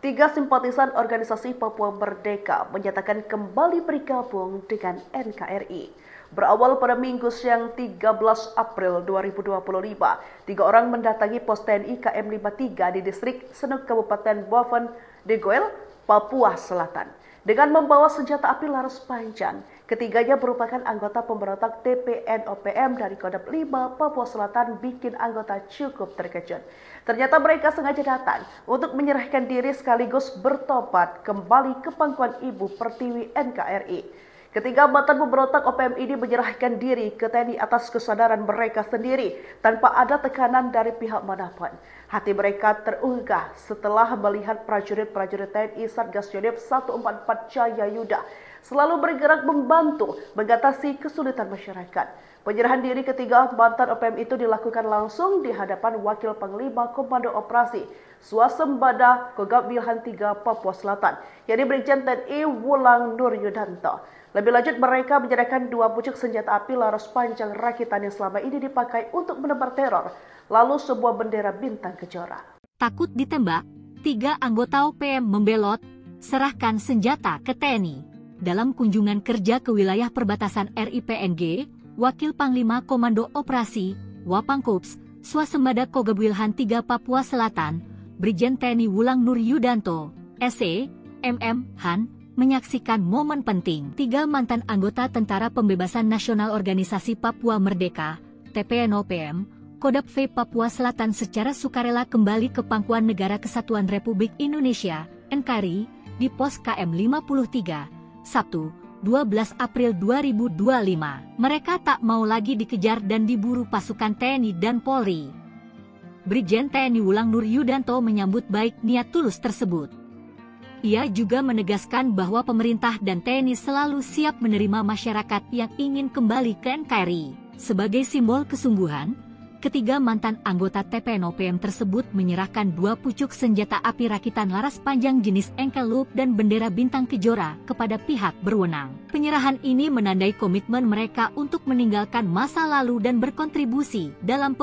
Tiga simpatisan organisasi Papua Merdeka menyatakan kembali bergabung dengan NKRI. Berawal pada Minggu siang 13 April 2025, tiga orang mendatangi pos TNI KM 53 di distrik Senuk Kabupaten Boven Degoel, Papua Selatan. Dengan membawa senjata api laras panjang, ketiganya merupakan anggota pemberontak TPNOPM dari Kodam 5 Papua Selatan bikin anggota cukup terkejut. Ternyata mereka sengaja datang untuk menyerahkan diri sekaligus bertobat kembali ke pangkuan Ibu Pertiwi NKRI. Ketiga mantan pemberontak OPM ini menyerahkan diri ke TNI atas kesadaran mereka sendiri tanpa ada tekanan dari pihak manapun. Hati mereka terunggah setelah melihat prajurit-prajurit TNI Satgas Yonif 144 Jaya Yuda selalu bergerak membantu mengatasi kesulitan masyarakat. Penyerahan diri ketiga mantan OPM itu dilakukan langsung di hadapan Wakil Panglima Komando Operasi Swasembada Kogab Wilhan 3 Papua Selatan, yakni Brigjen TNI Wulang Nur Yudanto. Lebih lanjut, mereka menyerahkan dua pucuk senjata api laras panjang rakitan yang selama ini dipakai untuk menebar teror, lalu sebuah bendera bintang kejora. Takut ditembak, tiga anggota OPM membelot, serahkan senjata ke TNI. Dalam kunjungan kerja ke wilayah perbatasan RIPNG, Wakil Panglima Komando Operasi Wapangkops Swasembada Kogab Wilhan 3 Papua Selatan, Brigjen TNI Wulang Nur Yudanto, SE, MM, Han, menyaksikan momen penting. Tiga mantan anggota Tentara Pembebasan Nasional Organisasi Papua Merdeka, TPNOPM, Kodam V Papua Selatan secara sukarela kembali ke pangkuan Negara Kesatuan Republik Indonesia, NKRI, di pos KM 53, Sabtu, 12 April 2025. Mereka tak mau lagi dikejar dan diburu pasukan TNI dan Polri. Brigjen TNI Wulang Nur Yudanto menyambut baik niat tulus tersebut. Ia juga menegaskan bahwa pemerintah dan TNI selalu siap menerima masyarakat yang ingin kembali ke NKRI. Sebagai simbol kesungguhan, ketiga mantan anggota TPNOPM tersebut menyerahkan dua pucuk senjata api rakitan laras panjang jenis Enkelloop dan bendera bintang kejora kepada pihak berwenang. Penyerahan ini menandai komitmen mereka untuk meninggalkan masa lalu dan berkontribusi dalam